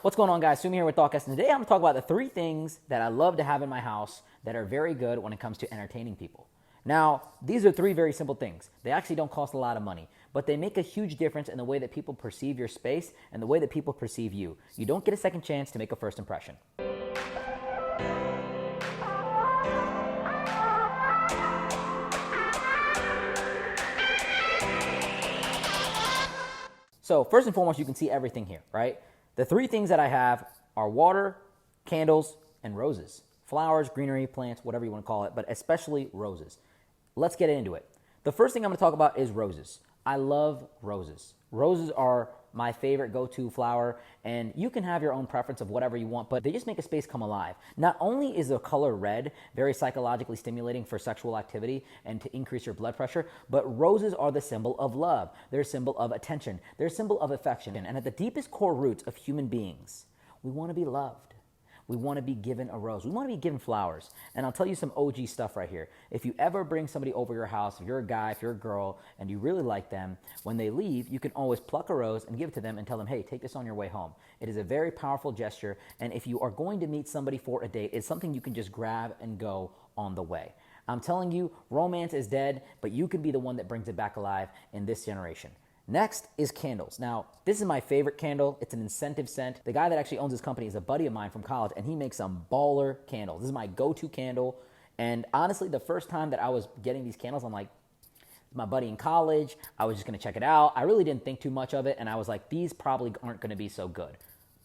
What's going on, guys? Sumi here with Thoughtcast, and today I'm going to talk about the 3 things that I love to have in my house that are very good when it comes to entertaining people. Now, these are 3 very simple things. They actually don't cost a lot of money, but they make a huge difference in the way that people perceive your space and the way that people perceive you. You don't get a second chance to make a first impression. So first and foremost, you can see everything here, right? The 3 things that I have are water, candles, and roses. Flowers, greenery, plants, whatever you want to call it, but especially roses. Let's get into it. The first thing I'm going to talk about is roses. I love roses. Roses are my favorite go-to flower, and you can have your own preference of whatever you want, but they just make a space come alive. Not only is the color red very psychologically stimulating for sexual activity and to increase your blood pressure, but roses are the symbol of love. They're a symbol of attention. They're a symbol of affection. And at the deepest core roots of human beings, we want to be loved. We want to be given a rose. We want to be given flowers. And I'll tell you some OG stuff right here. If you ever bring somebody over your house, if you're a guy, if you're a girl, and you really like them, when they leave, you can always pluck a rose and give it to them and tell them, hey, take this on your way home. It is a very powerful gesture. And if you are going to meet somebody for a date, it's something you can just grab and go on the way. I'm telling you, romance is dead, but you can be the one that brings it back alive in this generation. Next is candles. Now, this is my favorite candle. It's an incentive scent. The guy that actually owns this company is a buddy of mine from college, and he makes some baller candles. This is my go-to candle. And honestly, the first time that I was getting these candles, I'm like, my buddy in college, I was just going to check it out. I really didn't think too much of it, and I was like, these probably aren't going to be so good.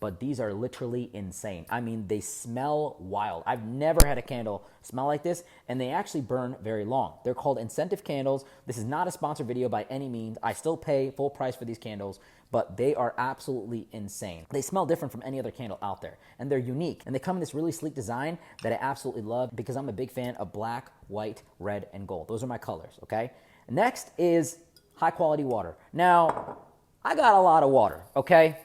But these are literally insane. I mean, they smell wild. I've never had a candle smell like this, and they actually burn very long. They're called incentive candles. This is not a sponsored video by any means. I still pay full price for these candles, but they are absolutely insane. They smell different from any other candle out there, and they're unique. And they come in this really sleek design that I absolutely love because I'm a big fan of black, white, red, and gold. Those are my colors, okay? Next is high quality water. Now, I got a lot of water, okay?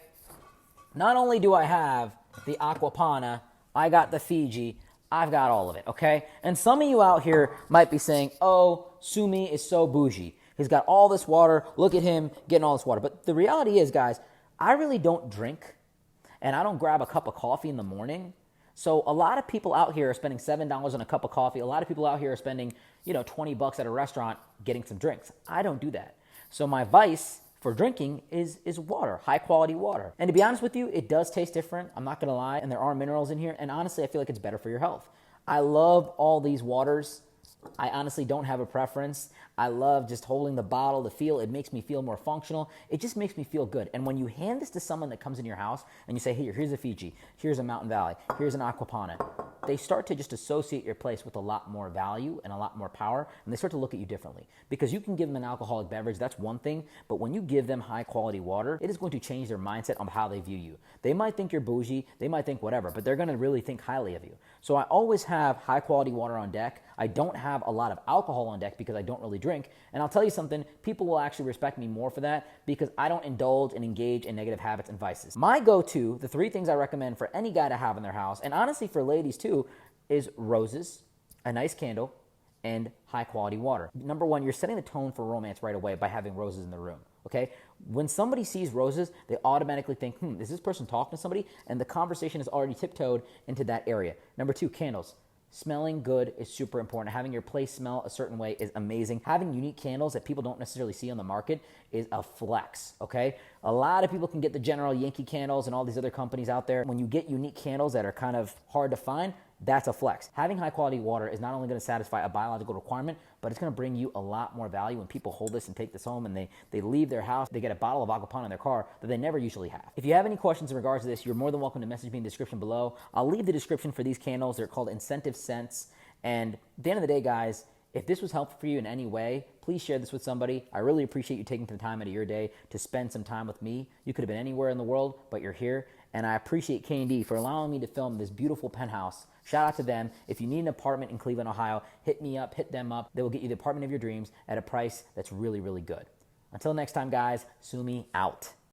Not only do I have the Aquapana, I got the Fiji, I've got all of it, okay? And some of you out here might be saying, oh, Sumi is so bougie. He's got all this water. Look at him getting all this water. But the reality is, guys, I really don't drink, and I don't grab a cup of coffee in the morning. So a lot of people out here are spending $7 on a cup of coffee. A lot of people out here are spending, $20 at a restaurant getting some drinks. I don't do that. So my vice for drinking is water, high quality water. And to be honest with you, it does taste different. I'm not gonna lie, and there are minerals in here, and honestly, I feel like it's better for your health. I love all these waters. I honestly don't have a preference. I love just holding the bottle, the feel. It makes me feel more functional. It just makes me feel good. And when you hand this to someone that comes in your house and you say, hey, here's a Fiji, here's a Mountain Valley, here's an Aquapana, they start to just associate your place with a lot more value and a lot more power, and they start to look at you differently. Because you can give them an alcoholic beverage, that's one thing, but when you give them high quality water, it is going to change their mindset on how they view you. They might think you're bougie, they might think whatever, but they're gonna really think highly of you. So I always have high quality water on deck. I don't have a lot of alcohol on deck because I don't really drink. And I'll tell you something, people will actually respect me more for that because I don't indulge and engage in negative habits and vices. My go-to, the 3 things I recommend for any guy to have in their house, and honestly for ladies too, is roses, a nice candle, and high quality water. Number 1, you're setting the tone for romance right away by having roses in the room, okay? When somebody sees roses, they automatically think, is this person talking to somebody? And the conversation is already tiptoed into that area. Number 2, candles. Smelling good is super important. Having your place smell a certain way is amazing. Having unique candles that people don't necessarily see on the market is a flex, okay? A lot of people can get the General Yankee candles and all these other companies out there. When you get unique candles that are kind of hard to find, that's a flex. Having high quality water is not only going to satisfy a biological requirement, but it's going to bring you a lot more value when people hold this and take this home and they leave their house, they get a bottle of Aquapana in their car that they never usually have. If you have any questions in regards to this, you're more than welcome to message me in the description below. I'll leave the description for these candles. They're called incentive scents. And at the end of the day, guys, if this was helpful for you in any way, please share this with somebody. I really appreciate you taking the time out of your day to spend some time with me. You could have been anywhere in the world, but you're here. And I appreciate K&D for allowing me to film this beautiful penthouse. Shout out to them. If you need an apartment in Cleveland, Ohio, hit me up, hit them up. They will get you the apartment of your dreams at a price that's really, really good. Until next time, guys, Sumi out.